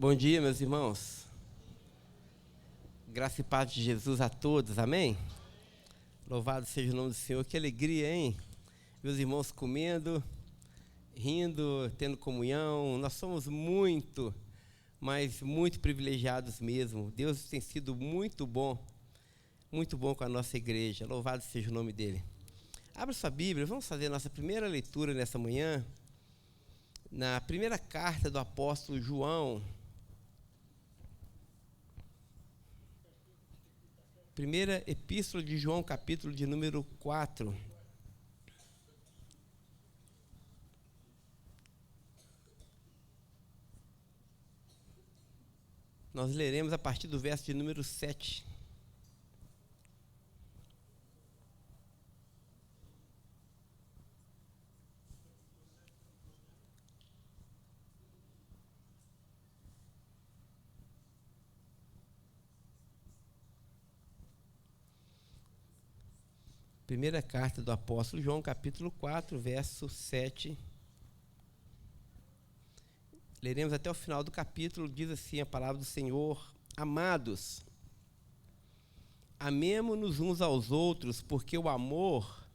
Bom dia, meus irmãos. Graça e paz de Jesus a todos, amém? Louvado seja o nome do Senhor. Que alegria, hein? Meus irmãos comendo, rindo, tendo comunhão. Nós somos muito, mas muito privilegiados mesmo. Deus tem sido muito bom com a nossa igreja. Louvado seja o nome dele. Abra sua Bíblia, vamos fazer a nossa primeira leitura nessa manhã, na primeira carta do apóstolo João. Primeira epístola de João, capítulo de número 4. Nós leremos a partir do verso de número 7. Primeira carta do apóstolo João, capítulo 4, verso 7. Leremos até o final do capítulo, diz assim a palavra do Senhor: Amados, amemo-nos uns aos outros, porque o amor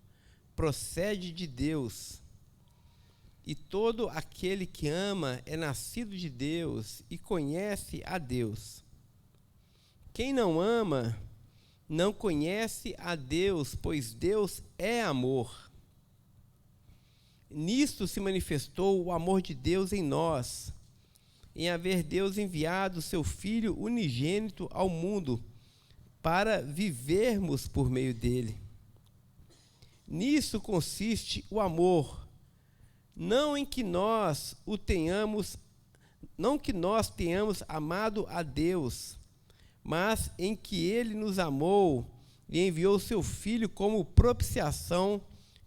procede de Deus. E todo aquele que ama é nascido de Deus e conhece a Deus. Quem não ama não conhece a Deus, pois Deus é amor. Nisto se manifestou o amor de Deus em nós, em haver Deus enviado seu Filho unigênito ao mundo, para vivermos por meio dele. Nisso consiste o amor, não que nós tenhamos amado a Deus, mas em que ele nos amou e enviou seu Filho como propiciação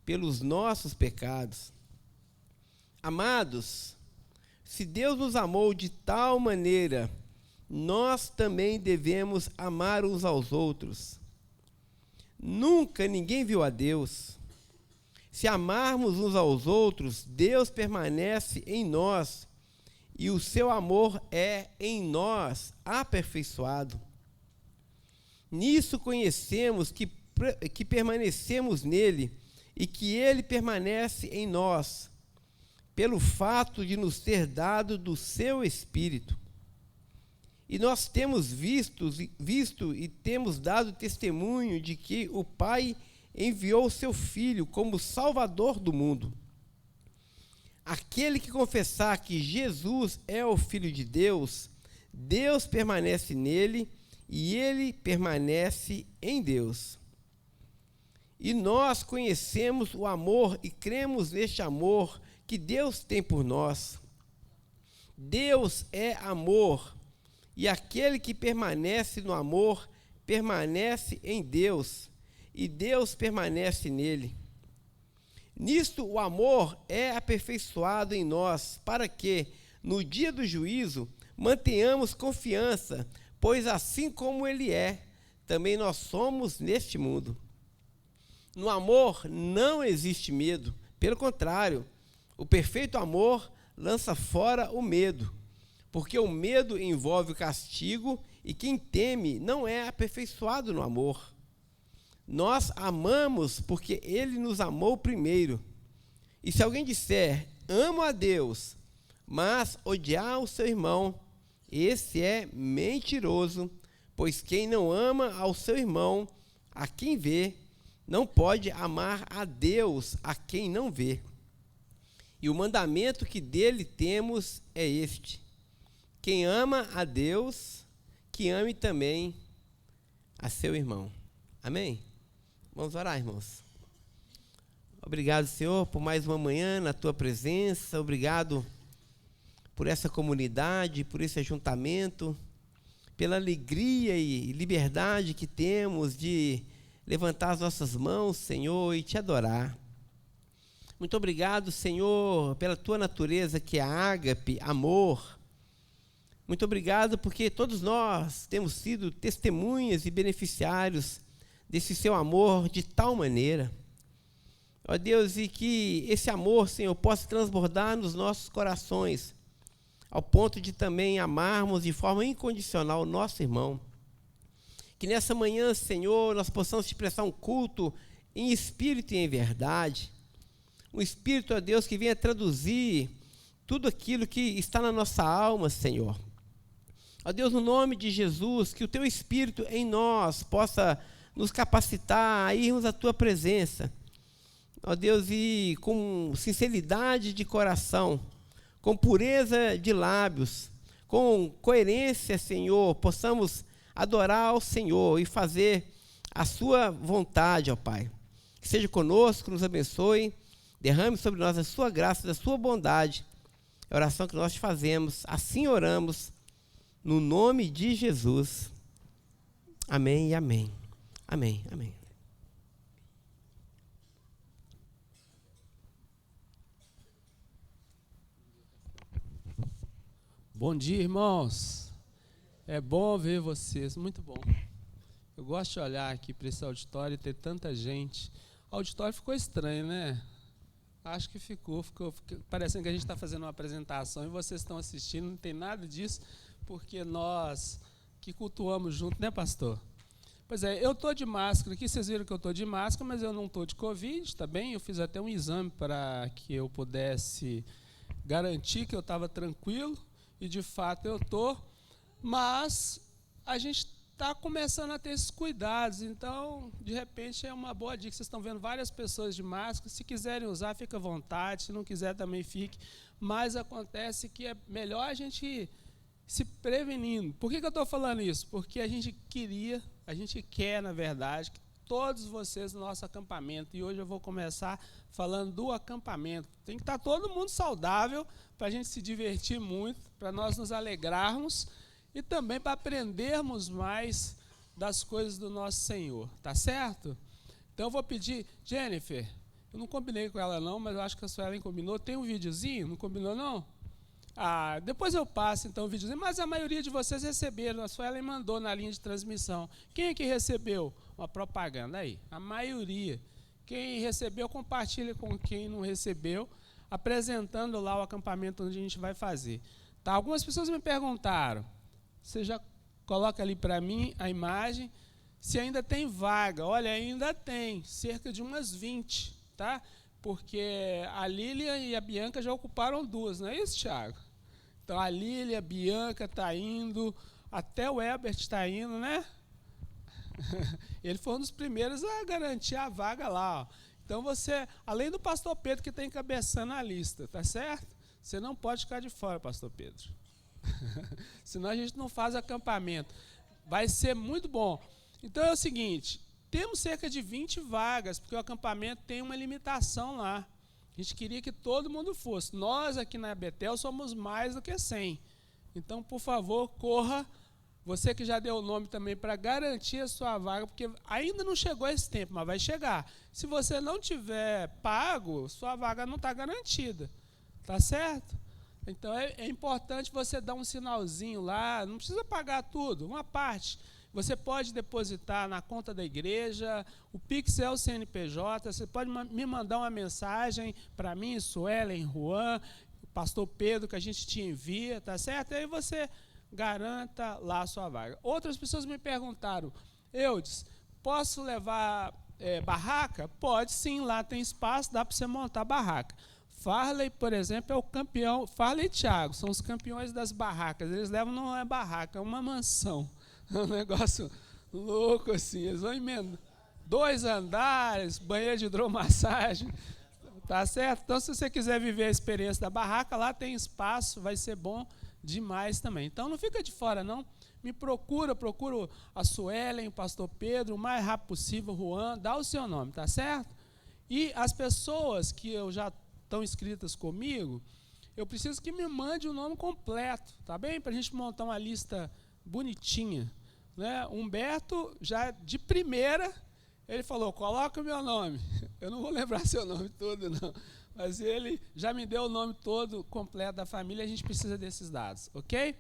pelos nossos pecados. Amados, se Deus nos amou de tal maneira, nós também devemos amar uns aos outros. Nunca ninguém viu a Deus. Se amarmos uns aos outros, Deus permanece em nós e o seu amor é em nós aperfeiçoado. Nisso conhecemos que permanecemos nele e que ele permanece em nós, pelo fato de nos ter dado do seu Espírito. E nós temos visto e temos dado testemunho de que o Pai enviou o seu Filho como Salvador do mundo. Aquele que confessar que Jesus é o Filho de Deus, Deus permanece nele e ele permanece em Deus. E nós conhecemos o amor e cremos neste amor que Deus tem por nós. Deus é amor, e aquele que permanece no amor permanece em Deus, e Deus permanece nele. Nisto o amor é aperfeiçoado em nós, para que, no dia do juízo, mantenhamos confiança, pois assim como ele é, também nós somos neste mundo. No amor não existe medo, pelo contrário, o perfeito amor lança fora o medo, porque o medo envolve o castigo e quem teme não é aperfeiçoado no amor. Nós amamos porque ele nos amou primeiro. E se alguém disser, amo a Deus, mas odiar o seu irmão, esse é mentiroso, pois quem não ama ao seu irmão, a quem vê, não pode amar a Deus, a quem não vê. E o mandamento que dele temos é este: quem ama a Deus, que ame também a seu irmão. Amém? Vamos orar, irmãos. Obrigado, Senhor, por mais uma manhã na tua presença. Obrigado por essa comunidade, por esse ajuntamento, pela alegria e liberdade que temos de levantar as nossas mãos, Senhor, e te adorar. Muito obrigado, Senhor, pela tua natureza que é ágape, amor. Muito obrigado porque todos nós temos sido testemunhas e beneficiários desse seu amor de tal maneira. Ó Deus, e que esse amor, Senhor, possa transbordar nos nossos corações, ao ponto de também amarmos de forma incondicional o nosso irmão. Que nessa manhã, Senhor, nós possamos te prestar um culto em espírito e em verdade. Um espírito, ó Deus, que venha traduzir tudo aquilo que está na nossa alma, Senhor. Ó Deus, no nome de Jesus, que o teu espírito em nós possa nos capacitar a irmos à tua presença. Ó Deus, e com sinceridade de coração, com pureza de lábios, com coerência, Senhor, possamos adorar ao Senhor e fazer a sua vontade, ó Pai. Que seja conosco, nos abençoe, derrame sobre nós a sua graça, a sua bondade. É a oração que nós fazemos, assim oramos, no nome de Jesus. Amém e amém. Amém, amém. Bom dia, irmãos. É bom ver vocês, muito bom. Eu gosto de olhar aqui para esse auditório e ter tanta gente. O auditório ficou estranho, né? Acho que ficou parecendo que a gente está fazendo uma apresentação e vocês estão assistindo, não tem nada disso, porque nós que cultuamos junto, né, pastor? Pois é, eu estou de máscara aqui, vocês viram que eu estou de máscara, mas eu não estou de Covid, tá bem? Eu fiz até um exame para que eu pudesse garantir que eu estava tranquilo, e de fato eu estou, mas a gente está começando a ter esses cuidados, então, de repente, é uma boa dica. Vocês estão vendo várias pessoas de máscara, se quiserem usar, fica à vontade, se não quiser também fique, mas acontece que é melhor a gente se prevenindo. Por que eu estou falando isso? Porque a gente quer, na verdade, que todos vocês no nosso acampamento, e hoje eu vou começar falando do acampamento. Tem que estar todo mundo saudável, para a gente se divertir muito, para nós nos alegrarmos, e também para aprendermos mais das coisas do nosso Senhor, tá certo? Então eu vou pedir, Jennifer, eu não combinei com ela não, mas eu acho que a Suelen combinou, tem um videozinho, não combinou não? Ah, depois eu passo então o videozinho, mas a maioria de vocês receberam, a Suelen mandou na linha de transmissão. Quem é que recebeu? Uma propaganda aí, a maioria. Quem recebeu, compartilha com quem não recebeu, apresentando lá o acampamento onde a gente vai fazer. Tá? Algumas pessoas me perguntaram, você já coloca ali para mim a imagem, se ainda tem vaga. Olha, ainda tem, cerca de umas 20, tá? Porque a Lília e a Bianca já ocuparam 2, não é isso, Thiago? Então, a Lília, a Bianca está indo, até o Herbert está indo, né? Ele foi um dos primeiros a garantir a vaga lá. Ó. Então, você, além do pastor Pedro que está encabeçando a lista, tá certo? Você não pode ficar de fora, pastor Pedro. Senão a gente não faz acampamento. Vai ser muito bom. Então, é o seguinte, temos cerca de 20 vagas, porque o acampamento tem uma limitação lá. A gente queria que todo mundo fosse. Nós aqui na Betel somos mais do que 100. Então, por favor, corra. Você que já deu o nome também para garantir a sua vaga, porque ainda não chegou esse tempo, mas vai chegar. Se você não tiver pago, sua vaga não está garantida. Tá certo? Então, é importante você dar um sinalzinho lá. Não precisa pagar tudo, uma parte. Você pode depositar na conta da igreja, o Pix é o CNPJ, você pode me mandar uma mensagem para mim, Suelen, Juan, o pastor Pedro, que a gente te envia, tá certo? Aí você garanta lá a sua vaga. Outras pessoas me perguntaram, Eudes, posso levar barraca? Pode sim, lá tem espaço, dá para você montar barraca. Farley, por exemplo, é o campeão, Farley e Thiago, são os campeões das barracas, eles levam não é barraca, é uma mansão. É um negócio louco assim, eles vão emendando 2 andares, banheiro de hidromassagem, tá certo? Então, se você quiser viver a experiência da barraca, lá tem espaço, vai ser bom demais também. Então, não fica de fora, não. Me procuro a Suelen, o pastor Pedro, o mais rápido possível, Juan, dá o seu nome, tá certo? E as pessoas que já estão inscritas comigo, eu preciso que me mande o nome completo, tá bem? Para a gente montar uma lista bonitinha. Né? Humberto, já de primeira, ele falou, coloca o meu nome. Eu não vou lembrar seu nome todo, não. Mas ele já me deu o nome todo completo da família, a gente precisa desses dados, ok?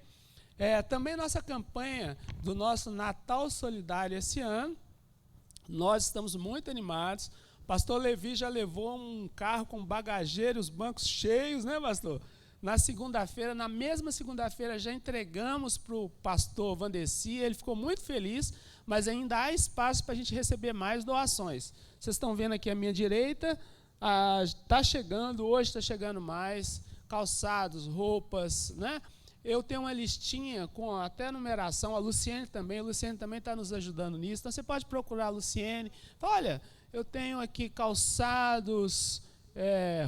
Também nossa campanha do nosso Natal Solidário esse ano, nós estamos muito animados. O pastor Levi já levou um carro com bagageiro, os bancos cheios, né, pastor? Na segunda-feira, na mesma segunda-feira, já entregamos para o pastor Vandeci, ele ficou muito feliz, mas ainda há espaço para a gente receber mais doações. Vocês estão vendo aqui à minha direita, está chegando, hoje está chegando mais, calçados, roupas, né? Eu tenho uma listinha com até numeração, a Luciene também está nos ajudando nisso, então você pode procurar a Luciene, fala, olha, eu tenho aqui calçados,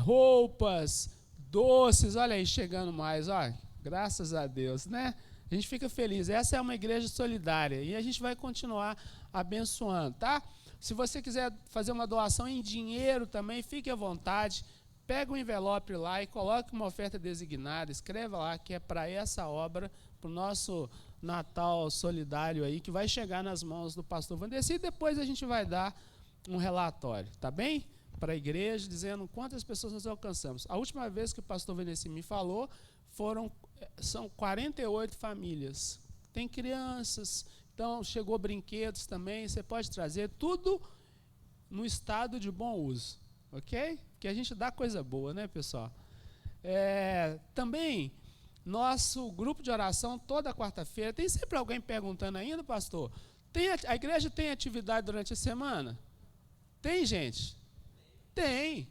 roupas, doces, olha aí, chegando mais, olha, graças a Deus, né? A gente fica feliz, essa é uma igreja solidária, e a gente vai continuar abençoando, tá? Se você quiser fazer uma doação em dinheiro também, fique à vontade, pega um envelope lá e coloque uma oferta designada, escreva lá que é para essa obra, para o nosso Natal solidário aí, que vai chegar nas mãos do pastor Vandeci, e depois a gente vai dar um relatório, tá bem? Para a igreja, dizendo quantas pessoas nós alcançamos. A última vez que o pastor Vandeci me falou, são 48 famílias. Tem crianças, então chegou brinquedos também, você pode trazer, tudo no estado de bom uso, ok? Porque a gente dá coisa boa, né, pessoal? Também, nosso grupo de oração, toda quarta-feira, tem sempre alguém perguntando ainda, pastor, a igreja tem atividade durante a semana? Tem, gente? Tem.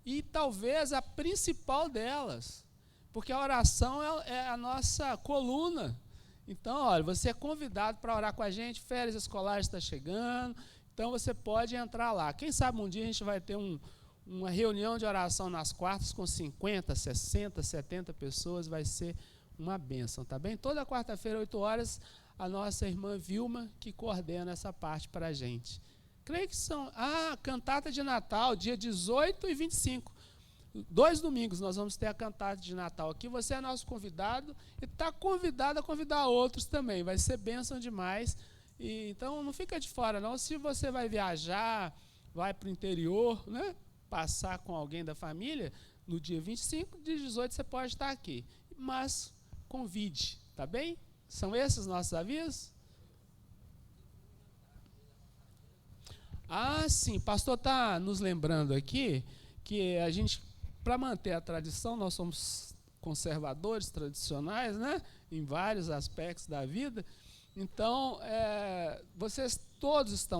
E talvez a principal delas, porque a oração é a nossa coluna. Então, olha, você é convidado para orar com a gente, férias escolares está chegando, então você pode entrar lá. Quem sabe um dia a gente vai ter uma reunião de oração nas quartas com 50, 60, 70 pessoas, vai ser uma bênção, tá bem? Toda quarta-feira, 8 horas, a nossa irmã Vilma, que coordena essa parte para a gente. Creio que são... cantata de Natal, dia 18 e 25. 2 domingos nós vamos ter a cantata de Natal aqui. Você é nosso convidado e está convidado a convidar outros também. Vai ser bênção demais. Então, não fica de fora, não. Se você vai viajar, vai para o interior, né, passar com alguém da família, no dia 25, dia 18 você pode estar aqui. Mas convide, tá bem? São esses os nossos avisos? Sim, o pastor está nos lembrando aqui que a gente, para manter a tradição, nós somos conservadores, tradicionais, né, em vários aspectos da vida. Então,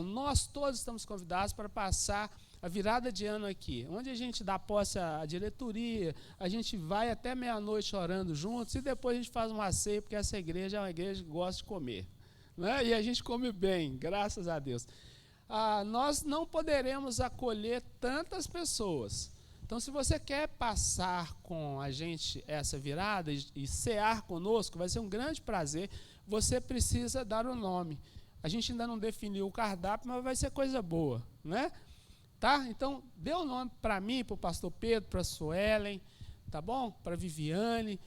nós todos estamos convidados para passar a virada de ano aqui, onde a gente dá posse à diretoria, a gente vai até meia-noite orando juntos e depois a gente faz uma ceia, porque essa igreja é uma igreja que gosta de comer, né? E a gente come bem, graças a Deus. Nós não poderemos acolher tantas pessoas. Então, se você quer passar com a gente essa virada e cear conosco, vai ser um grande prazer. Você precisa dar o nome. A gente ainda não definiu o cardápio, mas vai ser coisa boa, né? Tá? Então, dê o nome para mim, para o pastor Pedro, para a Suelen, tá bom? Para a Viviane.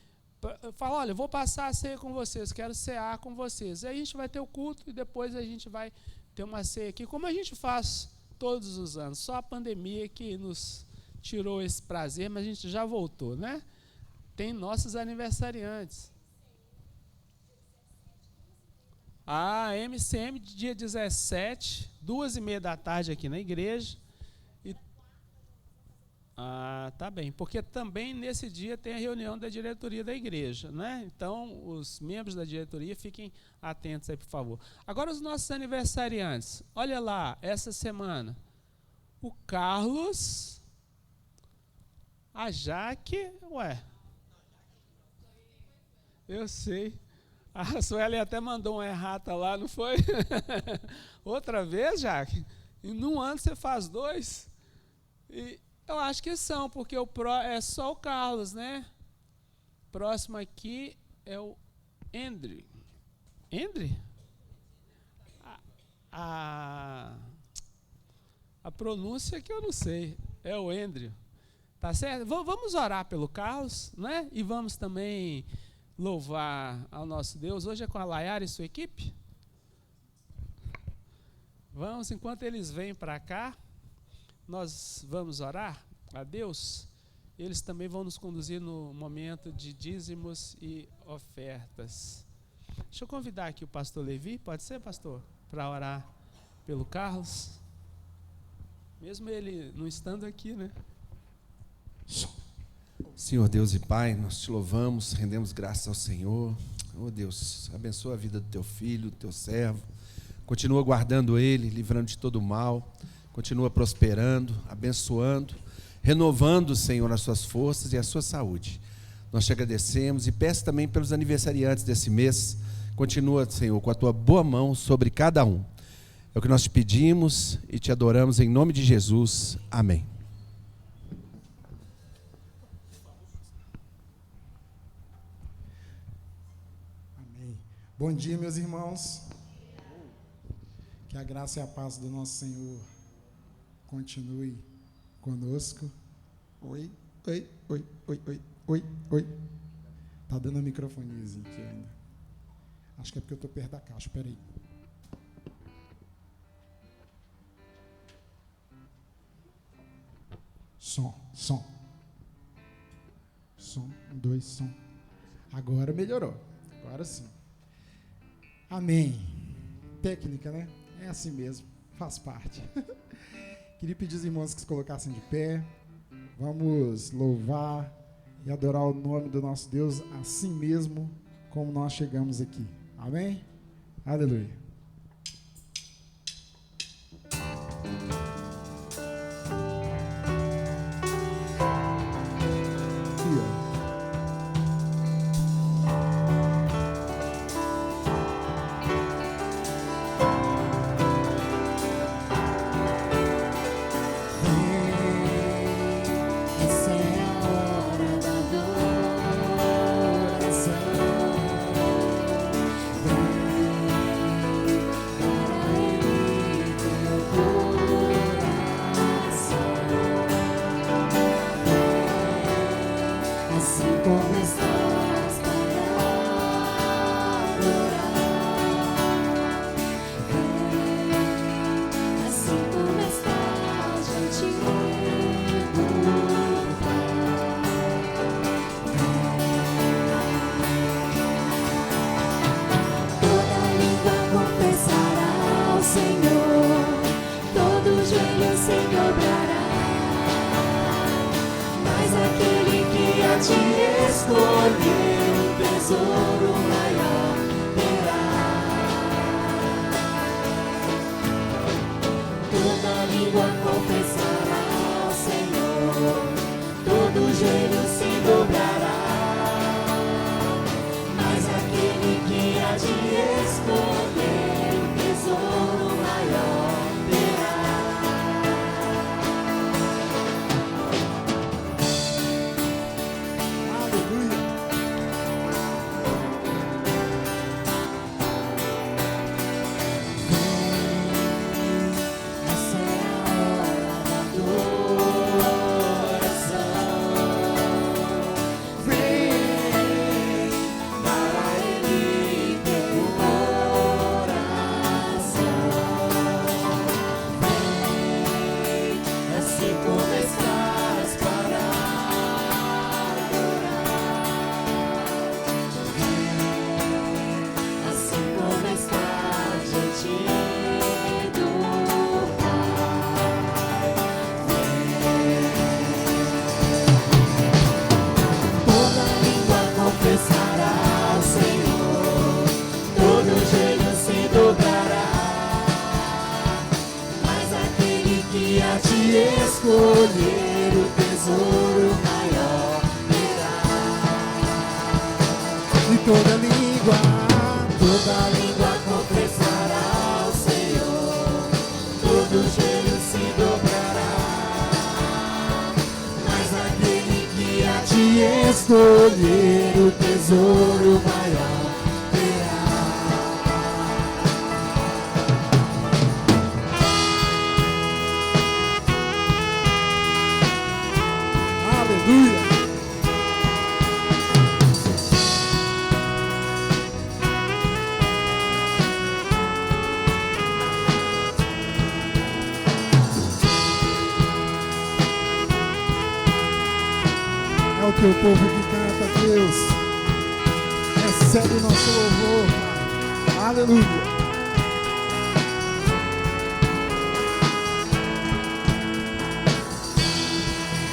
Fala, olha, eu vou passar a ceia com vocês, quero cear com vocês. Aí a gente vai ter o culto e depois a gente vai ter uma ceia aqui, como a gente faz todos os anos. Só a pandemia que nos tirou esse prazer, mas a gente já voltou, né? Tem nossos aniversariantes. MCM, dia 17, 2h30 da tarde aqui na igreja. Tá bem, porque também nesse dia tem a reunião da diretoria da igreja, né? Então, os membros da diretoria fiquem atentos aí, por favor. Agora, os nossos aniversariantes. Olha lá, essa semana, o Carlos, a Jaque, eu sei. A Sueli até mandou uma errata lá, não foi? Outra vez, Jaque? E num ano você faz 2? E eu acho que são, porque é só o Carlos, né? Próximo aqui é o Andrew. Andrew? A pronúncia que eu não sei. É o Andrew. Tá certo? Vamos orar pelo Carlos, né? E vamos também louvar ao nosso Deus. Hoje é com a Layara e sua equipe. Vamos, enquanto eles vêm para cá, nós vamos orar a Deus. Eles também vão nos conduzir no momento de dízimos e ofertas. Deixa eu convidar aqui o pastor Levi, pode ser, pastor? Para orar pelo Carlos. Mesmo ele não estando aqui, né? Senhor Deus e Pai, nós te louvamos, rendemos graças ao Senhor. Oh Deus, abençoa a vida do teu filho, do teu servo. Continua guardando ele, livrando de todo mal. Continua prosperando, abençoando, renovando, Senhor, as suas forças e a sua saúde. Nós te agradecemos e peço também pelos aniversariantes desse mês. Continua, Senhor, com a tua boa mão sobre cada um. É o que nós te pedimos e te adoramos em nome de Jesus. Amém. Amém. Bom dia, meus irmãos. Que a graça e a paz do nosso Senhor continue conosco. Oi, oi, oi, oi, oi, oi, oi. Tá dando a microfonezinha aqui ainda. Acho que é porque eu tô perto da caixa, peraí. Som. Som, 1, 2, som. Agora melhorou. Agora sim. Amém. Técnica, né? É assim mesmo. Faz parte. Queria pedir aos irmãos que se colocassem de pé. Vamos louvar e adorar o nome do nosso Deus assim mesmo como nós chegamos aqui. Amém? Aleluia. Escolher o tesouro maior terá. E toda língua confessará ao Senhor, todo joelho se dobrará. Mas aquele que a ti escolher o tesouro maior terá. Aleluia. É o teu povo que canta, Deus. Recebe o nosso louvor, Pai. Aleluia.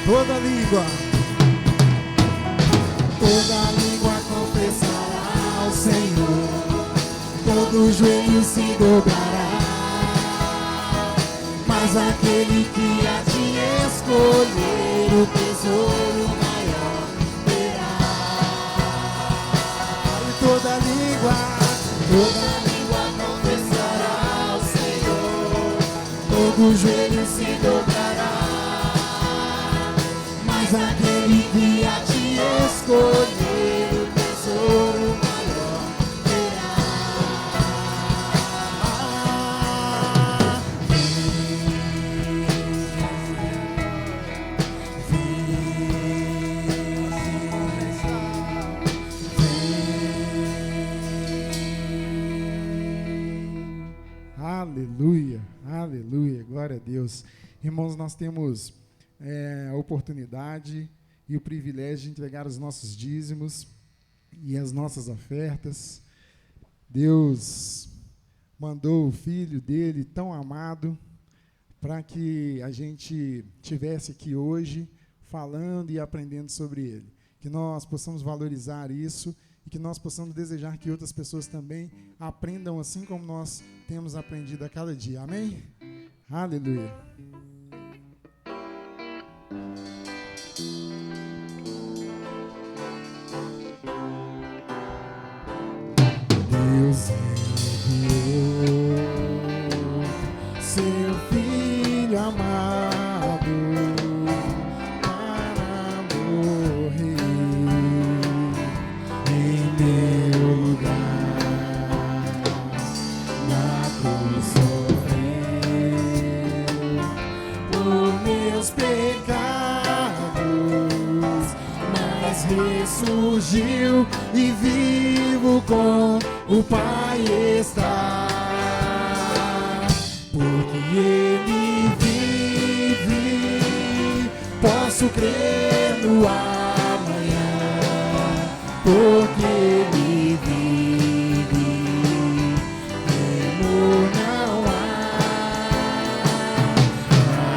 Toda língua Toda língua confessará ao Senhor, todo joelho se dobrará. Mas aquele que a ti escolher, o tesouro maior terá. E toda língua confessará ao Senhor, todo joelho se dobrará. Mas aquele que a ti escolher, o tesouro maior terá. Aleluia, aleluia, glória a Deus. Irmãos, nós temos a oportunidade e o privilégio de entregar os nossos dízimos e as nossas ofertas. Deus mandou o Filho dele, tão amado, para que a gente estivesse aqui hoje falando e aprendendo sobre ele. Que nós possamos valorizar isso e que nós possamos desejar que outras pessoas também aprendam assim como nós temos aprendido a cada dia. Amém? Aleluia. Deus enviou seu Filho amado para morrer em meu lugar. Na cruz sofreu por meus pecados, mas ressurgiu e vivo com o Pai está, porque Ele vive, posso crer no amanhã, porque Ele vive, temor não há.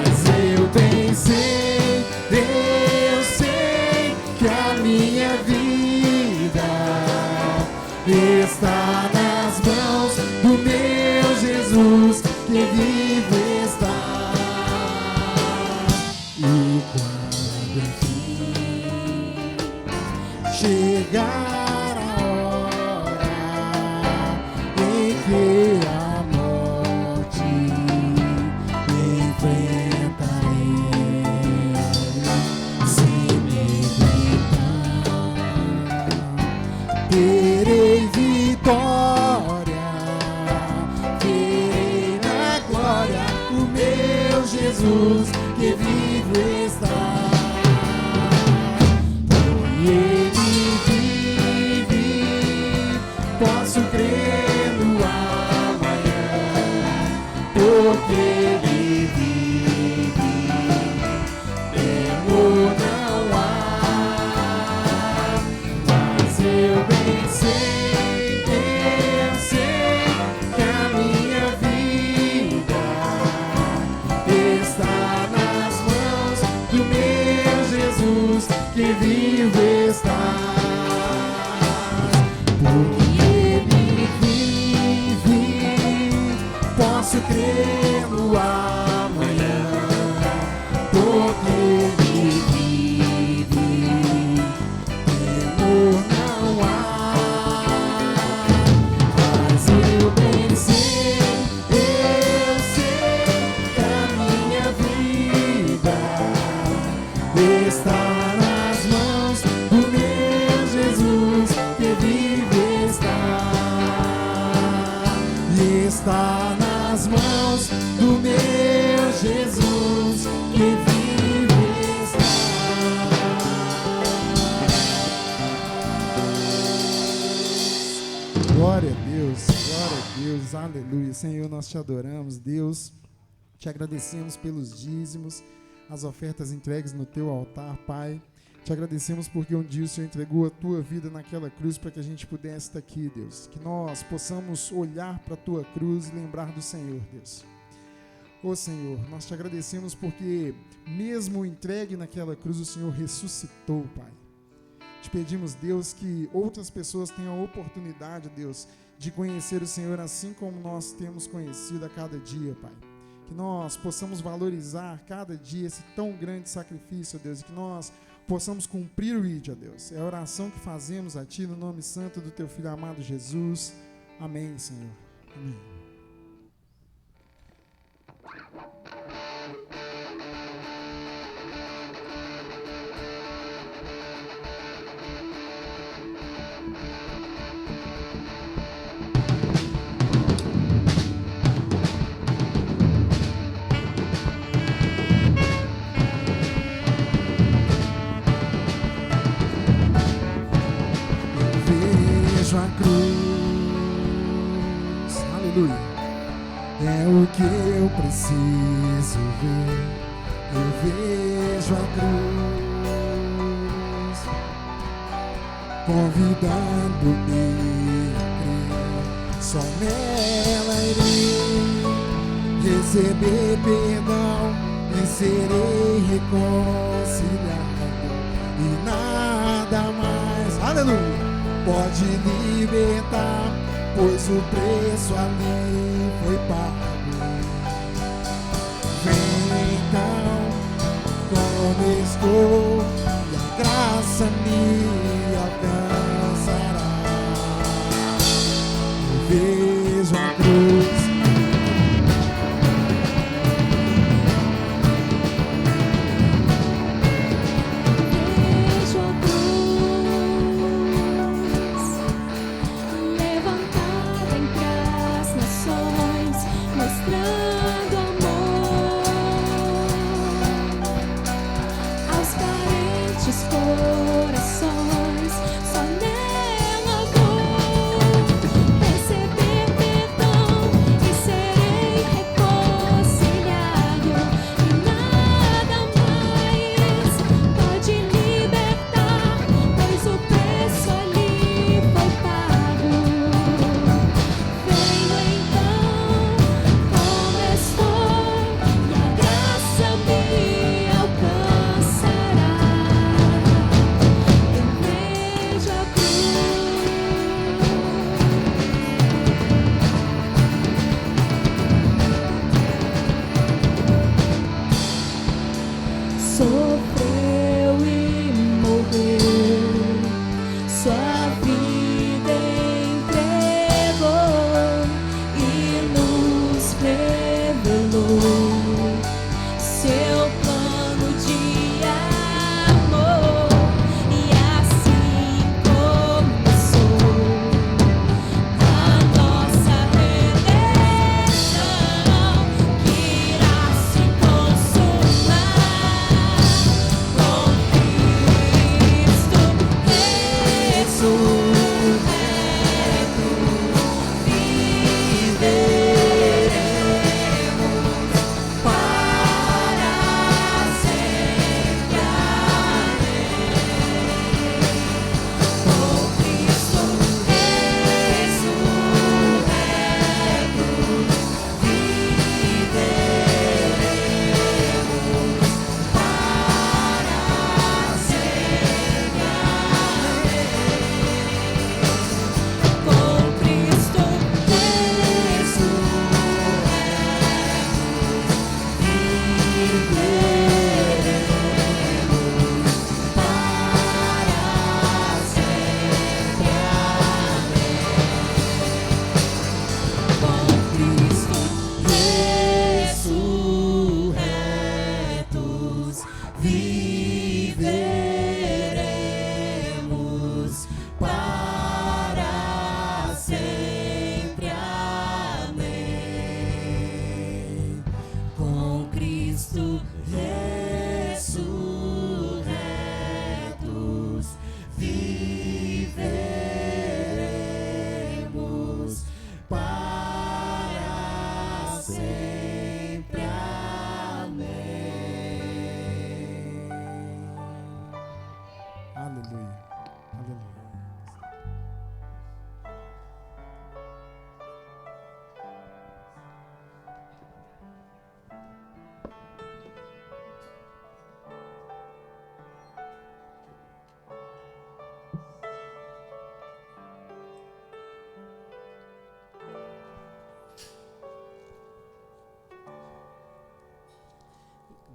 Mas eu bem sei, eu sei que a minha vida está nas mãos do meu Jesus, que vivo está. E quando enfim chegar a hora em que a morte enfrentarei, sem medo, terei vitória, verei na glória o meu Jesus, que vivo está. Por Ele vive, posso crer no amanhã, porque Ele vive, temor não há. Mas eu bem sei, eu sei que a minha vida está nas mãos do meu Jesus, que vivo está. Porque Ele vive, posso crer no amanhã, porque Ele vive, temor não há. Mas eu bem sei, eu sei que a minha vida está nas mãos do meu Jesus, que vive está. E está nas mãos do meu Jesus, que vive está. Glória a Deus, aleluia. Senhor, nós te adoramos, Deus, te agradecemos pelos dízimos, as ofertas entregues no teu altar, Pai. Te agradecemos porque um dia o Senhor entregou a tua vida naquela cruz para que a gente pudesse estar aqui, Deus. Que nós possamos olhar para a tua cruz e lembrar do Senhor, Deus. Ô Senhor, nós te agradecemos porque mesmo entregue naquela cruz, o Senhor ressuscitou, Pai. Te pedimos, Deus, que outras pessoas tenham a oportunidade, Deus, de conhecer o Senhor assim como nós temos conhecido a cada dia, Pai. Que nós possamos valorizar cada dia esse tão grande sacrifício, Deus, e que nós possamos cumprir o ID, ó Deus. É a oração que fazemos a Ti no nome santo do Teu Filho amado Jesus. Amém, Senhor. Amém. A cruz, aleluia, é o que eu preciso ver. Eu vejo a cruz, convidando-me a crer. Só nela irei receber perdão e serei reconciliado, e nada mais, aleluia, pode libertar, pois o preço ali foi pago. Vem então, como estou, e a graça me alcançará. Eu vejo a cruz, corações, só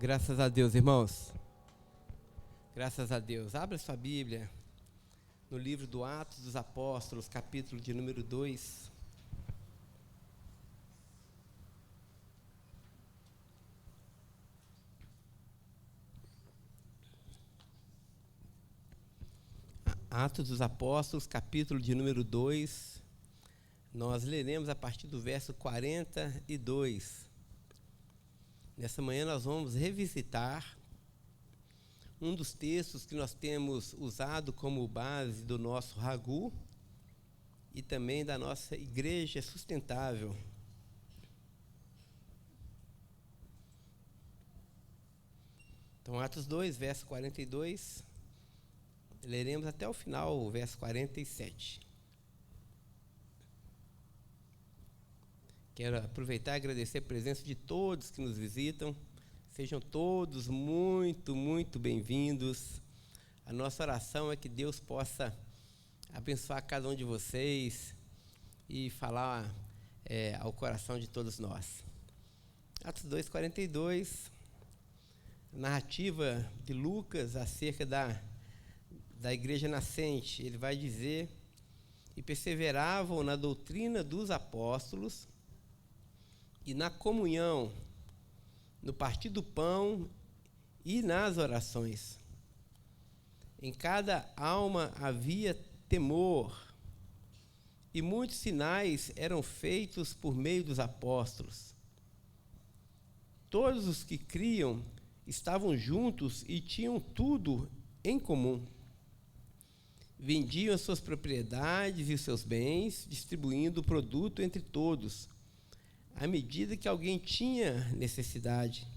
Graças a Deus, irmãos. Graças a Deus. Abra sua Bíblia no livro do Atos dos Apóstolos, capítulo de número 2. Atos dos Apóstolos, capítulo de número 2. Nós leremos a partir do verso 42. Nessa manhã nós vamos revisitar um dos textos que nós temos usado como base do nosso Ragu e também da nossa Igreja Sustentável. Então, Atos 2, verso 42, leremos até o final, o verso 47. Quero aproveitar e agradecer a presença de todos que nos visitam. Sejam todos muito, muito bem-vindos. A nossa oração é que Deus possa abençoar cada um de vocês e falar ao coração de todos nós. Atos 2, 42, narrativa de Lucas acerca da igreja nascente. Ele vai dizer: e perseveravam na doutrina dos apóstolos e na comunhão, no partir do pão e nas orações. Em cada alma havia temor, e muitos sinais eram feitos por meio dos apóstolos. Todos os que criam estavam juntos e tinham tudo em comum. Vendiam as suas propriedades e os seus bens, distribuindo o produto entre todos, à medida que alguém tinha necessidade.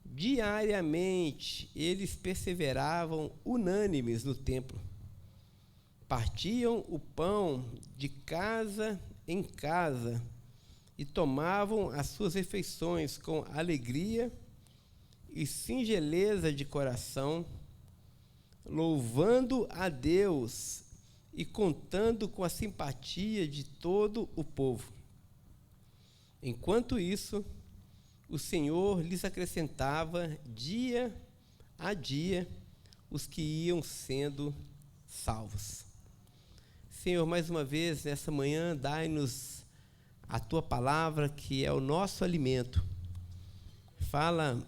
Diariamente, eles perseveravam unânimes no templo. Partiam o pão de casa em casa e tomavam as suas refeições com alegria e singeleza de coração, louvando a Deus e contando com a simpatia de todo o povo. Enquanto isso, o Senhor lhes acrescentava dia a dia os que iam sendo salvos. Senhor, mais uma vez, nessa manhã, dai-nos a Tua palavra, que é o nosso alimento. Fala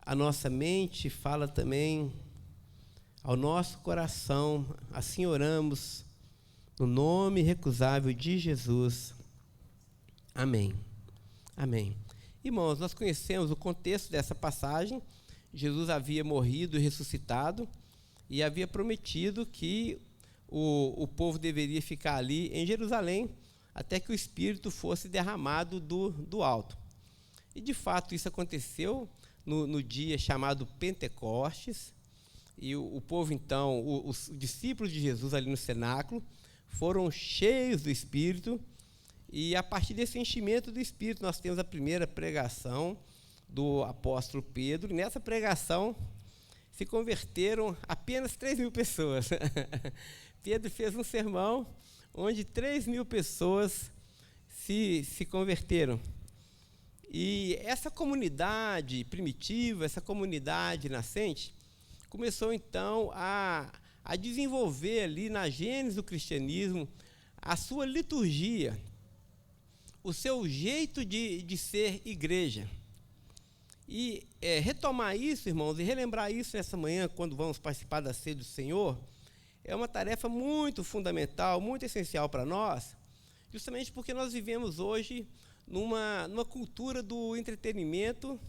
a nossa mente, fala também ao nosso coração. Assim oramos, no nome irrecusável de Jesus. Amém. Amém. Irmãos, nós conhecemos o contexto dessa passagem. Jesus havia morrido e ressuscitado e havia prometido que o povo deveria ficar ali em Jerusalém até que o Espírito fosse derramado do alto. E de fato isso aconteceu no dia chamado Pentecostes. E o povo então, os discípulos de Jesus ali no cenáculo, foram cheios do Espírito. E a partir desse enchimento do Espírito, nós temos a primeira pregação do apóstolo Pedro. E nessa pregação se converteram apenas 3.000 pessoas. Pedro fez um sermão onde 3.000 pessoas se converteram. E essa comunidade primitiva, essa comunidade nascente, começou então a desenvolver ali na gênese do cristianismo a sua liturgia, o seu jeito de ser igreja. E retomar isso, irmãos, e relembrar isso nessa manhã, quando vamos participar da ceia do Senhor, é uma tarefa muito fundamental, muito essencial para nós, justamente porque nós vivemos hoje numa cultura do entretenimento,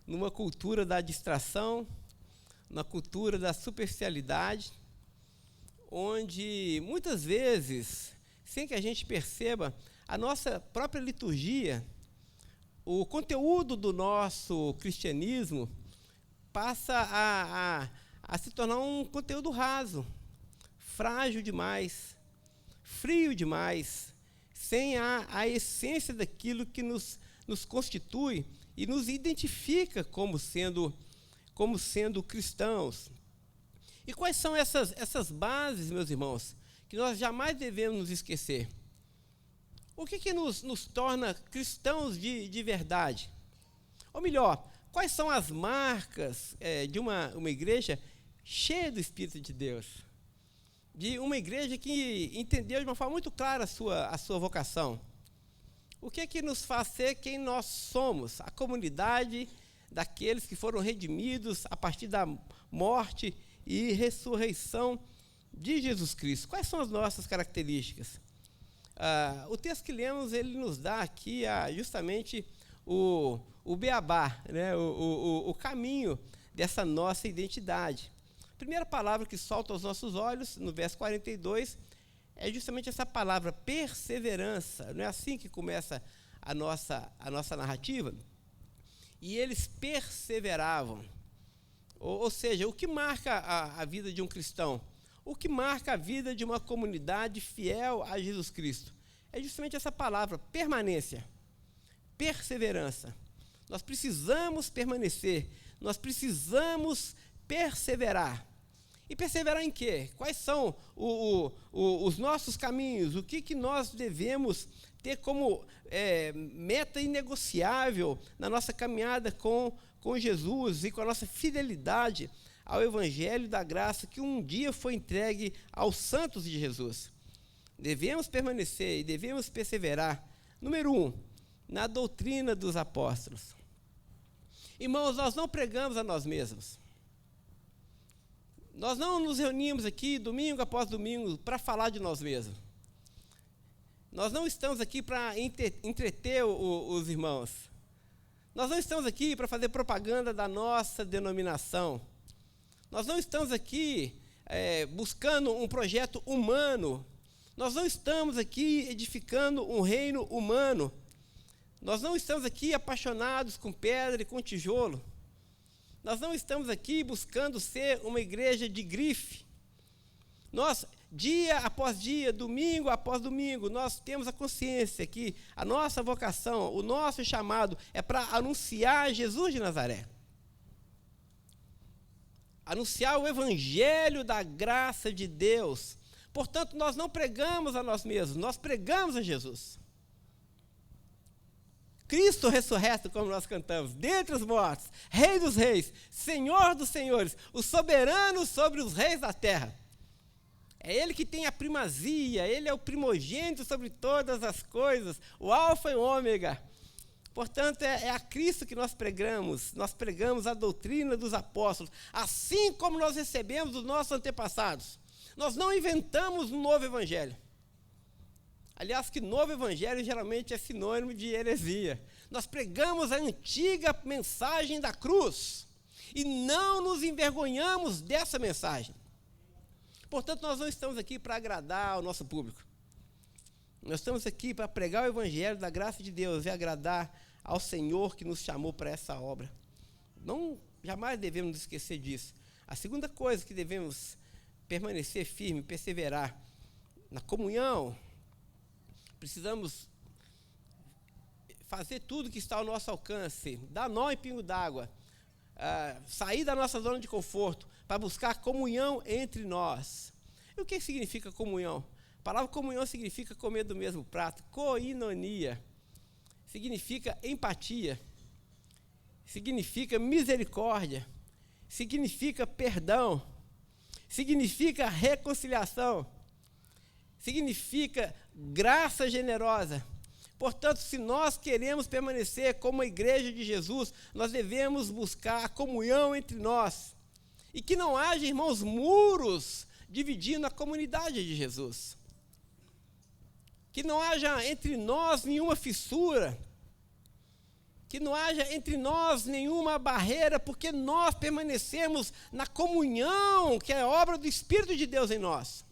numa cultura da distração, na cultura da superficialidade, onde muitas vezes, sem que a gente perceba, a nossa própria liturgia, o conteúdo do nosso cristianismo passa a se tornar um conteúdo raso, frágil demais, frio demais, sem a essência daquilo que nos constitui e nos identifica como sendo cristãos. E quais são essas bases, meus irmãos, que nós jamais devemos nos esquecer? O que nos torna cristãos de verdade? Ou melhor, quais são as marcas de uma igreja cheia do Espírito de Deus? De uma igreja que entendeu de uma forma muito clara a sua vocação. O que é que nos faz ser quem nós somos? A comunidade daqueles que foram redimidos a partir da morte e ressurreição de Jesus Cristo. Quais são as nossas características? O texto que lemos, ele nos dá aqui justamente o beabá, né? o caminho dessa nossa identidade. A primeira palavra que salta aos nossos olhos, no verso 42, é justamente essa palavra, perseverança. Não é assim que começa a nossa narrativa? E eles perseveravam. Ou seja, o que marca a vida de um cristão? O que marca a vida de uma comunidade fiel a Jesus Cristo? É justamente essa palavra, permanência, perseverança. Nós precisamos permanecer, nós precisamos perseverar. E perseverar em quê? Quais são os nossos caminhos? O que nós devemos ter como meta inegociável na nossa caminhada com Jesus e com a nossa fidelidade ao Evangelho da graça que um dia foi entregue aos santos de Jesus? Devemos permanecer e devemos perseverar. Número 1, na doutrina dos apóstolos. Irmãos, nós não pregamos a nós mesmos. Nós não nos reunimos aqui domingo após domingo para falar de nós mesmos. Nós não estamos aqui para entreter os irmãos. Nós não estamos aqui para fazer propaganda da nossa denominação. Nós não estamos aqui buscando um projeto humano. Nós não estamos aqui edificando um reino humano. Nós não estamos aqui apaixonados com pedra e com tijolo. Nós não estamos aqui buscando ser uma igreja de grife. Nós, dia após dia, domingo após domingo, nós temos a consciência que a nossa vocação, o nosso chamado é para anunciar Jesus de Nazaré. Anunciar o evangelho da graça de Deus. Portanto, nós não pregamos a nós mesmos, nós pregamos a Jesus. Cristo ressurreto, como nós cantamos, dentre os mortos, Rei dos reis, Senhor dos senhores, o soberano sobre os reis da terra. É Ele que tem a primazia, Ele é o primogênito sobre todas as coisas, o alfa e o ômega. Portanto, é a Cristo que nós pregamos a doutrina dos apóstolos, assim como nós recebemos dos nossos antepassados. Nós não inventamos um novo evangelho. Aliás, que novo evangelho geralmente é sinônimo de heresia. Nós pregamos a antiga mensagem da cruz e não nos envergonhamos dessa mensagem. Portanto, nós não estamos aqui para agradar ao nosso público. Nós estamos aqui para pregar o evangelho da graça de Deus e agradar ao Senhor que nos chamou para essa obra. Jamais devemos nos esquecer disso. A segunda coisa que devemos permanecer firme, perseverar na comunhão. Precisamos fazer tudo que está ao nosso alcance, dar nó em pingo d'água, sair da nossa zona de conforto, para buscar comunhão entre nós. E o que significa comunhão? A palavra comunhão significa comer do mesmo prato, koinonia, significa empatia, significa misericórdia, significa perdão, significa reconciliação, significa graça generosa. Portanto, se nós queremos permanecer como a igreja de Jesus, nós devemos buscar a comunhão entre nós. E que não haja, irmãos, muros dividindo a comunidade de Jesus. Que não haja entre nós nenhuma fissura. Que não haja entre nós nenhuma barreira, porque nós permanecemos na comunhão, que é a obra do Espírito de Deus em nós.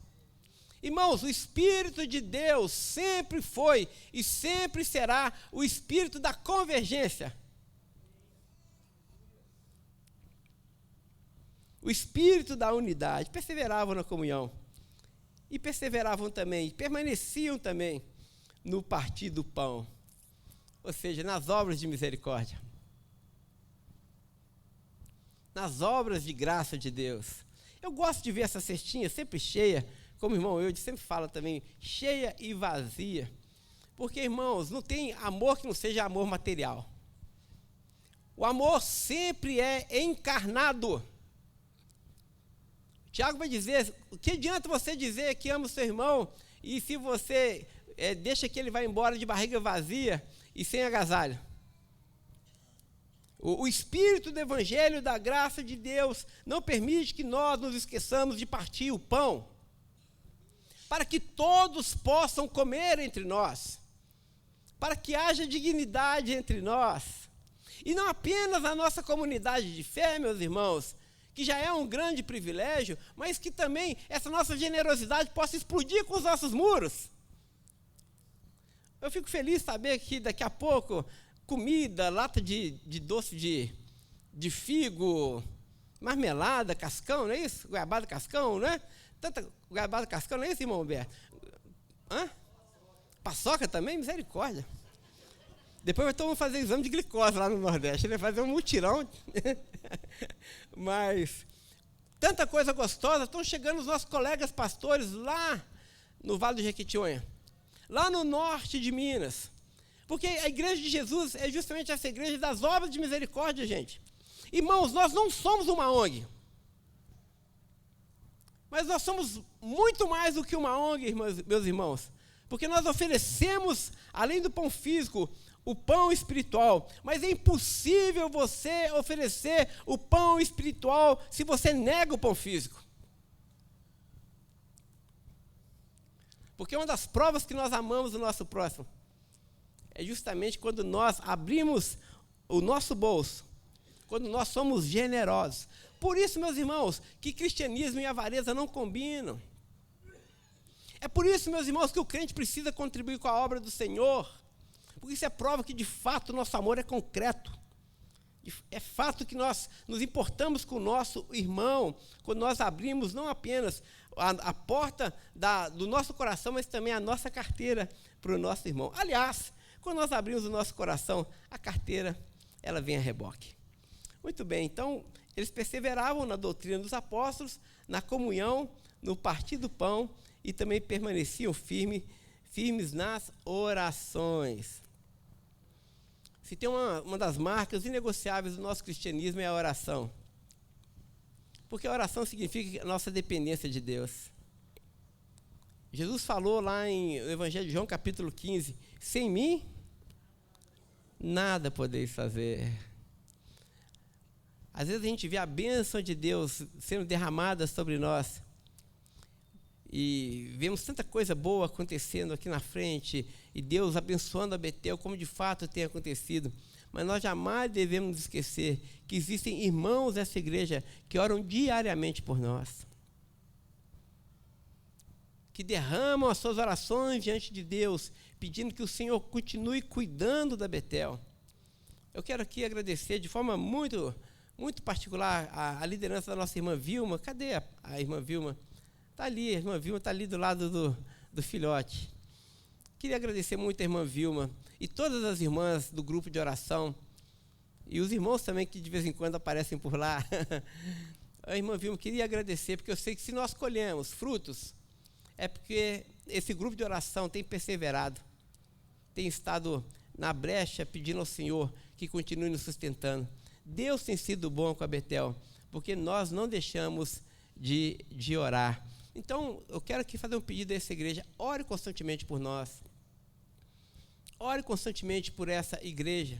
Irmãos, o Espírito de Deus sempre foi e sempre será o Espírito da convergência. O Espírito da unidade. Perseveravam na comunhão. E perseveravam também, permaneciam também no partir do pão. Ou seja, nas obras de misericórdia. Nas obras de graça de Deus. Eu gosto de ver essa cestinha sempre cheia, como o irmão Eudes sempre fala também, cheia e vazia. Porque, irmãos, não tem amor que não seja amor material. O amor sempre é encarnado. Tiago vai dizer, o que adianta você dizer que ama o seu irmão e se você deixa que ele vá embora de barriga vazia e sem agasalho? O Espírito do Evangelho da graça de Deus não permite que nós nos esqueçamos de partir o pão, para que todos possam comer entre nós, para que haja dignidade entre nós, e não apenas na nossa comunidade de fé, meus irmãos, que já é um grande privilégio, mas que também essa nossa generosidade possa explodir com os nossos muros. Eu fico feliz de saber que daqui a pouco, comida, lata de doce de figo, marmelada, cascão, não é isso? Goiabada, cascão, não é? Tanta goiabada, cascão, não é isso, irmão Humberto? Hã? Paçoca também? Misericórdia. Depois nós vamos fazer exame de glicose lá no Nordeste, né? Fazer um mutirão. Mas tanta coisa gostosa. Estão chegando os nossos colegas pastores lá no Vale do Jequitinhonha, lá no norte de Minas. Porque a igreja de Jesus é justamente essa igreja das obras de misericórdia, gente. Irmãos, nós não somos uma ONG. Mas nós somos muito mais do que uma ONG, meus irmãos. Porque nós oferecemos, além do pão físico, o pão espiritual. Mas é impossível você oferecer o pão espiritual se você nega o pão físico. Porque uma das provas que nós amamos o nosso próximo é justamente quando nós abrimos o nosso bolso, quando nós somos generosos. Por isso, meus irmãos, que cristianismo e avareza não combinam. É por isso, meus irmãos, que o crente precisa contribuir com a obra do Senhor, porque isso é prova que, de fato, o nosso amor é concreto. É fato que nós nos importamos com o nosso irmão, quando nós abrimos não apenas a porta do nosso coração, mas também a nossa carteira para o nosso irmão. Aliás, quando nós abrimos o nosso coração, a carteira, ela vem a reboque. Muito bem, então, eles perseveravam na doutrina dos apóstolos, na comunhão, no partir do pão, e também permaneciam firmes nas orações. Se tem uma das marcas inegociáveis do nosso cristianismo é a oração. Porque a oração significa a nossa dependência de Deus. Jesus falou lá no Evangelho de João, capítulo 15, sem mim, nada podeis fazer. Às vezes a gente vê a bênção de Deus sendo derramada sobre nós, e vemos tanta coisa boa acontecendo aqui na frente, e Deus abençoando a Betel, como de fato tem acontecido. Mas nós jamais devemos esquecer que existem irmãos dessa igreja que oram diariamente por nós, que derramam as suas orações diante de Deus, pedindo que o Senhor continue cuidando da Betel. Eu quero aqui agradecer de forma muito particular a liderança da nossa irmã Vilma. Cadê a irmã Vilma? Está ali, a irmã Vilma está ali do lado do filhote. Queria agradecer muito a irmã Vilma e todas as irmãs do grupo de oração, e os irmãos também que de vez em quando aparecem por lá. A irmã Vilma, queria agradecer, porque eu sei que se nós colhemos frutos, é porque esse grupo de oração tem perseverado, tem estado na brecha pedindo ao Senhor que continue nos sustentando. Deus tem sido bom com a Betel, porque nós não deixamos de orar. Então, eu quero aqui fazer um pedido a essa igreja: ore constantemente por nós. Ore constantemente por essa igreja,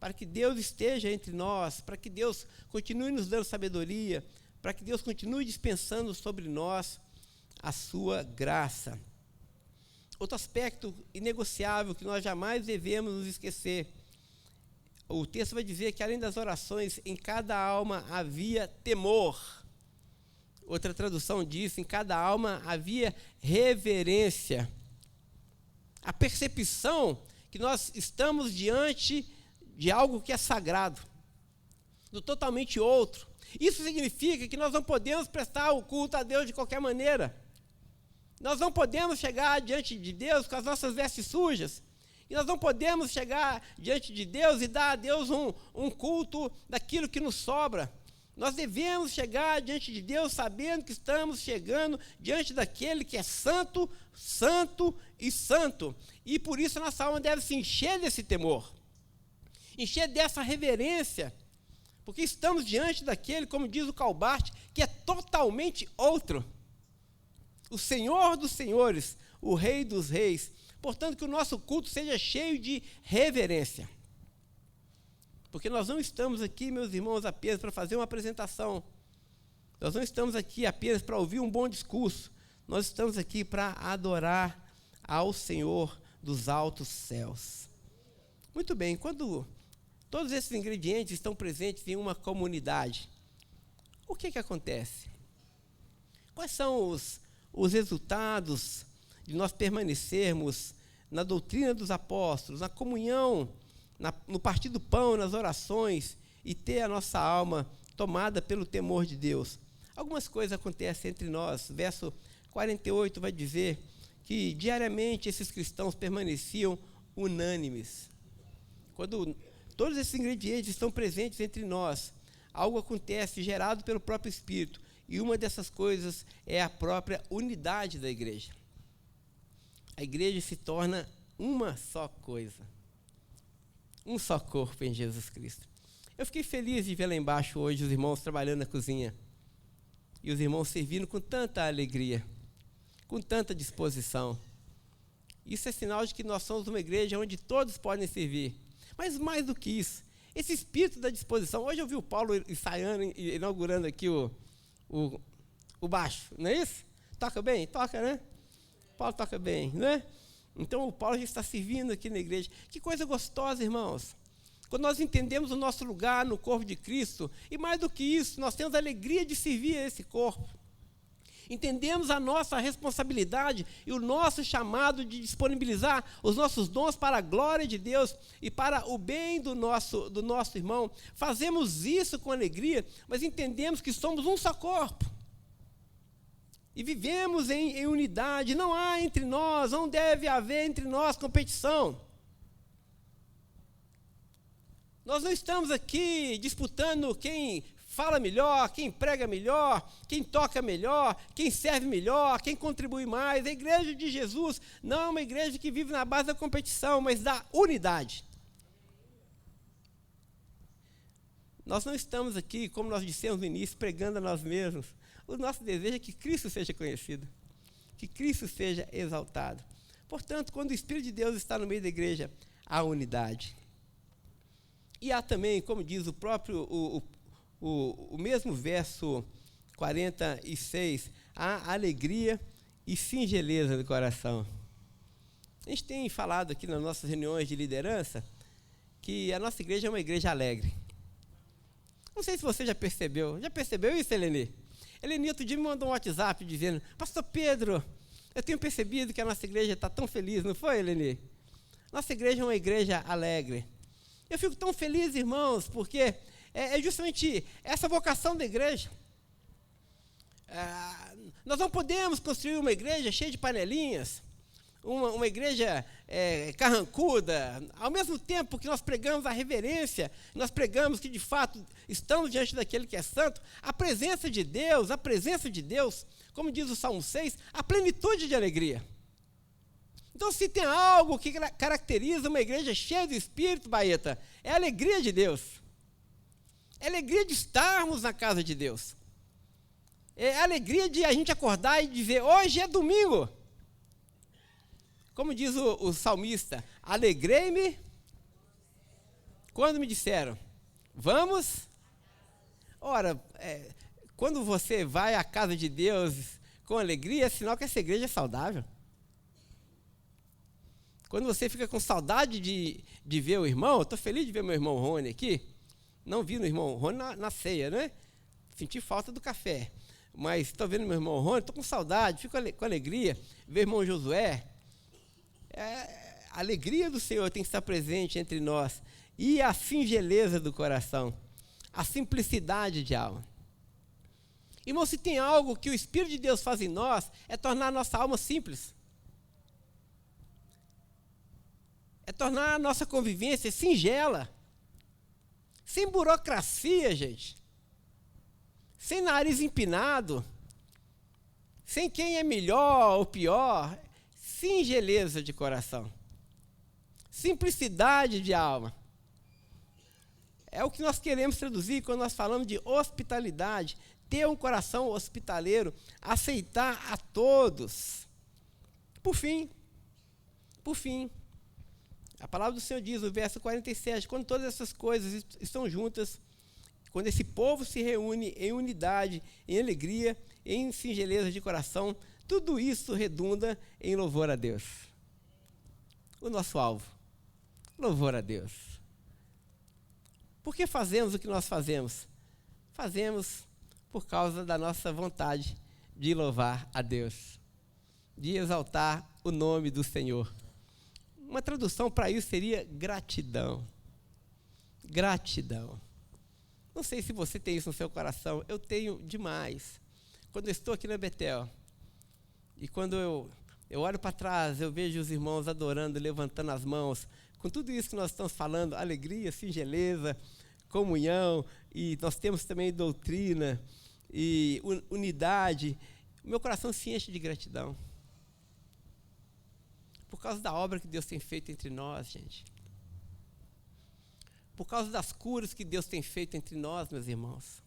para que Deus esteja entre nós, para que Deus continue nos dando sabedoria, para que Deus continue dispensando sobre nós a sua graça. Outro aspecto inegociável que nós jamais devemos nos esquecer: o texto vai dizer que além das orações, em cada alma havia temor. Outra tradução diz: em cada alma havia reverência. A percepção que nós estamos diante de algo que é sagrado, do totalmente outro. Isso significa que nós não podemos prestar o culto a Deus de qualquer maneira. Nós não podemos chegar diante de Deus com as nossas vestes sujas. E nós não podemos chegar diante de Deus e dar a Deus um culto daquilo que nos sobra. Nós devemos chegar diante de Deus sabendo que estamos chegando diante daquele que é santo, santo e santo. E por isso a nossa alma deve se encher desse temor. encher dessa reverência, porque estamos diante daquele, como diz o Calbart, que é totalmente outro. O Senhor dos senhores, o Rei dos reis. Portanto, que o nosso culto seja cheio de reverência. Porque nós não estamos aqui, meus irmãos, apenas para fazer uma apresentação. Nós não estamos aqui apenas para ouvir um bom discurso. Nós estamos aqui para adorar ao Senhor dos altos céus. Muito bem, quando todos esses ingredientes estão presentes em uma comunidade, o que acontece? Quais são os resultados de nós permanecermos na doutrina dos apóstolos, na comunhão, no partir do pão, nas orações, e ter a nossa alma tomada pelo temor de Deus? Algumas coisas acontecem entre nós. Verso 48 vai dizer que diariamente esses cristãos permaneciam unânimes. Quando todos esses ingredientes estão presentes entre nós, algo acontece gerado pelo próprio Espírito, e uma dessas coisas é a própria unidade da igreja. A igreja se torna uma só coisa, um só corpo em Jesus Cristo. Eu fiquei feliz de ver lá embaixo hoje os irmãos trabalhando na cozinha, e os irmãos servindo com tanta alegria, com tanta disposição. Isso é sinal de que nós somos uma igreja onde todos podem servir. Mas mais do que isso, esse espírito da disposição. Hoje eu vi o Paulo ensaiando, inaugurando aqui o baixo, não é isso? Toca bem? Toca, né? Paulo toca bem, né? Então o Paulo já está servindo aqui na igreja. Que coisa gostosa, irmãos. Quando nós entendemos o nosso lugar no corpo de Cristo, e mais do que isso, nós temos a alegria de servir a esse corpo. Entendemos a nossa responsabilidade e o nosso chamado de disponibilizar os nossos dons para a glória de Deus e para o bem do nosso irmão. Fazemos isso com alegria, mas entendemos que somos um só corpo. E vivemos em unidade. Não há entre nós, não deve haver entre nós competição. Nós não estamos aqui disputando quem fala melhor, quem prega melhor, quem toca melhor, quem serve melhor, quem contribui mais. A igreja de Jesus não é uma igreja que vive na base da competição, mas da unidade. Nós não estamos aqui, como nós dissemos no início, pregando a nós mesmos. O nosso desejo é que Cristo seja conhecido, que Cristo seja exaltado. Portanto, quando o Espírito de Deus está no meio da igreja, há unidade. E há também, como diz o próprio, o mesmo verso 46, há alegria e singeleza do coração. A gente tem falado aqui nas nossas reuniões de liderança que a nossa igreja é uma igreja alegre. Não sei se você já percebeu isso, Eleni? Eleni, outro dia me mandou um WhatsApp dizendo: Pastor Pedro, eu tenho percebido que a nossa igreja está tão feliz, não foi, Eleni? Nossa igreja é uma igreja alegre. Eu fico tão feliz, irmãos, porque é justamente essa vocação da igreja. Nós não podemos construir uma igreja cheia de panelinhas, uma igreja carrancuda, ao mesmo tempo que nós pregamos a reverência, nós pregamos que de fato estamos diante daquele que é santo, a presença de Deus, como diz o Salmo 6, a plenitude de alegria. Então, se tem algo que caracteriza uma igreja cheia do Espírito, Baeta, é a alegria de Deus. É a alegria de estarmos na casa de Deus. É a alegria de a gente acordar e dizer: hoje é domingo. Como diz o salmista: alegrei-me quando me disseram, vamos. Ora, quando você vai à casa de Deus com alegria, é sinal que essa igreja é saudável. Quando você fica com saudade de ver o irmão, eu estou feliz de ver meu irmão Rony aqui. Não vi no irmão Rony na ceia, né? Senti falta do café. Mas estou vendo meu irmão Rony, estou com saudade, fico com alegria. Ver o irmão Josué. A alegria do Senhor tem que estar presente entre nós. E a singeleza do coração. A simplicidade de alma. Irmão, se tem algo que o Espírito de Deus faz em nós, é tornar a nossa alma simples. É tornar a nossa convivência singela. Sem burocracia, gente. Sem nariz empinado. Sem quem é melhor ou pior. Singeleza de coração. Simplicidade de alma. É o que nós queremos traduzir quando nós falamos de hospitalidade, ter um coração hospitaleiro, aceitar a todos. Por fim, a palavra do Senhor diz, no verso 47, quando todas essas coisas estão juntas, quando esse povo se reúne em unidade, em alegria, em singeleza de coração, tudo isso redunda em louvor a Deus. O nosso alvo, louvor a Deus. Por que fazemos o que nós fazemos? Fazemos por causa da nossa vontade de louvar a Deus, de exaltar o nome do Senhor. Uma tradução para isso seria gratidão. Gratidão. Não sei se você tem isso no seu coração, eu tenho demais. Quando eu estou aqui na Betel, e quando eu olho para trás, eu vejo os irmãos adorando, levantando as mãos, com tudo isso que nós estamos falando, alegria, singeleza, comunhão, e nós temos também doutrina, e unidade, o meu coração se enche de gratidão. Por causa da obra que Deus tem feito entre nós, gente. Por causa das curas que Deus tem feito entre nós, meus irmãos.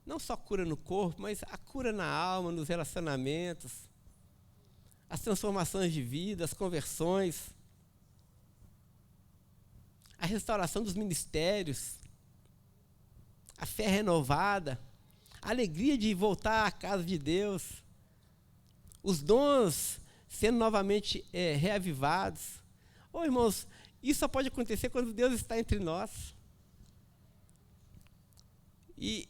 Não só cura no corpo, mas a cura na alma, nos relacionamentos, as transformações de vida, as conversões, a restauração dos ministérios, a fé renovada, a alegria de voltar à casa de Deus, os dons sendo novamente reavivados. Oh, irmãos, isso só pode acontecer quando Deus está entre nós. E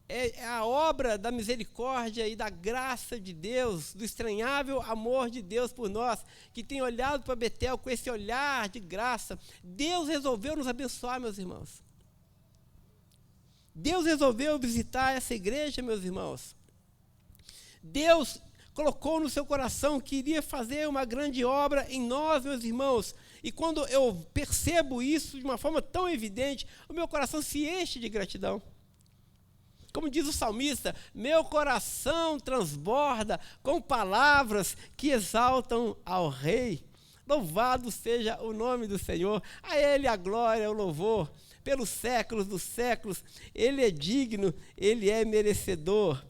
é a obra da misericórdia e da graça de Deus, do estranhável amor de Deus por nós, que tem olhado para Betel com esse olhar de graça. Deus resolveu nos abençoar, meus irmãos. Deus resolveu visitar essa igreja, meus irmãos. Deus colocou no seu coração que iria fazer uma grande obra em nós, meus irmãos. E quando eu percebo isso de uma forma tão evidente, o meu coração se enche de gratidão. Como diz o salmista, meu coração transborda com palavras que exaltam ao Rei. Louvado seja o nome do Senhor, a Ele a glória, o louvor, pelos séculos dos séculos. Ele é digno, Ele é merecedor.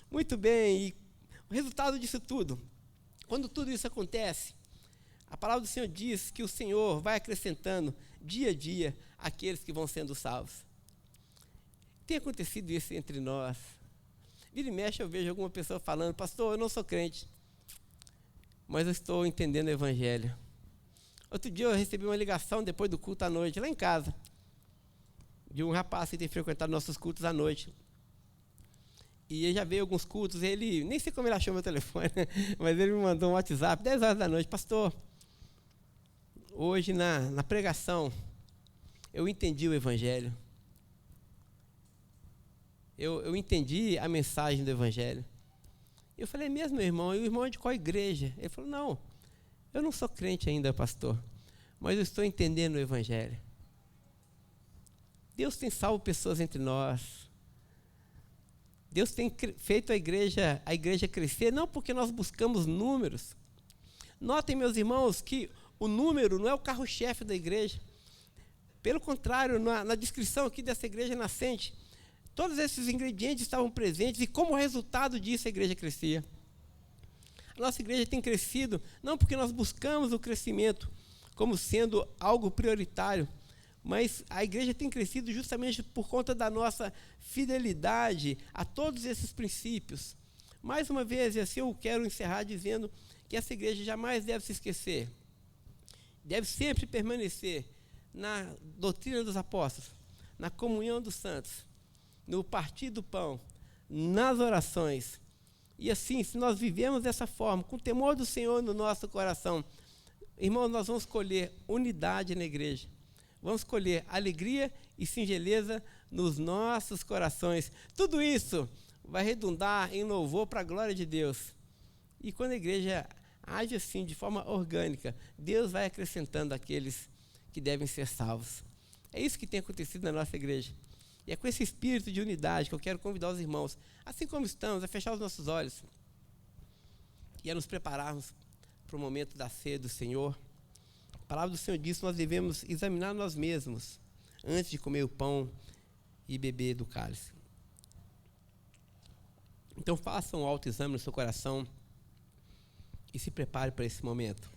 Muito bem, e o resultado disso tudo, quando tudo isso acontece, a palavra do Senhor diz que o Senhor vai acrescentando dia a dia aqueles que vão sendo salvos. Tem acontecido isso entre nós. Vira e mexe, eu vejo alguma pessoa falando, pastor, eu não sou crente, mas eu estou entendendo o Evangelho. Outro dia eu recebi uma ligação depois do culto à noite, lá em casa, de um rapaz que tem frequentado nossos cultos à noite. E ele já veio alguns cultos, ele, nem sei como ele achou meu telefone, mas ele me mandou um WhatsApp, 10 horas da noite, pastor, hoje na pregação, eu entendi o Evangelho. Eu entendi a mensagem do Evangelho. Eu falei, mesmo, meu irmão? E o irmão é de qual igreja? Ele falou, não, eu não sou crente ainda, pastor, mas eu estou entendendo o Evangelho. Deus tem salvo pessoas entre nós. Deus tem feito a igreja crescer, não porque nós buscamos números. Notem, meus irmãos, que o número não é o carro-chefe da igreja. Pelo contrário, na descrição aqui dessa igreja nascente, todos esses ingredientes estavam presentes e como resultado disso a igreja crescia. A nossa igreja tem crescido não porque nós buscamos o crescimento como sendo algo prioritário, mas a igreja tem crescido justamente por conta da nossa fidelidade a todos esses princípios. Mais uma vez, e assim eu quero encerrar dizendo que essa igreja jamais deve se esquecer, deve sempre permanecer na doutrina dos apóstolos, na comunhão dos santos, no partir do pão, nas orações. E assim, se nós vivemos dessa forma, com o temor do Senhor no nosso coração, irmãos, nós vamos colher unidade na igreja. Vamos colher alegria e singeleza nos nossos corações. Tudo isso vai redundar em louvor para a glória de Deus. E quando a igreja age assim, de forma orgânica, Deus vai acrescentando aqueles que devem ser salvos. É isso que tem acontecido na nossa igreja. E é com esse espírito de unidade que eu quero convidar os irmãos, assim como estamos, a fechar os nossos olhos e a nos prepararmos para o momento da ceia do Senhor. A palavra do Senhor diz que nós devemos examinar nós mesmos antes de comer o pão e beber do cálice. Então faça um autoexame no seu coração e se prepare para esse momento.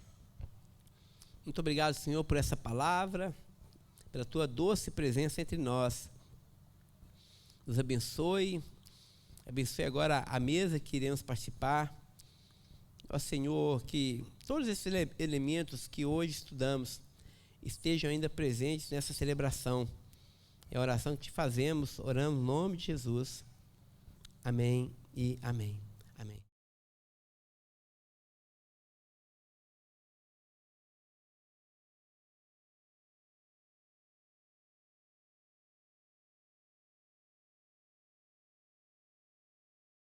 Muito obrigado, Senhor, por essa palavra, pela tua doce presença entre nós. Nos abençoe agora a mesa que iremos participar. Ó Senhor, que todos esses elementos que hoje estudamos estejam ainda presentes nessa celebração. É a oração que te fazemos, oramos no nome de Jesus. Amém e amém.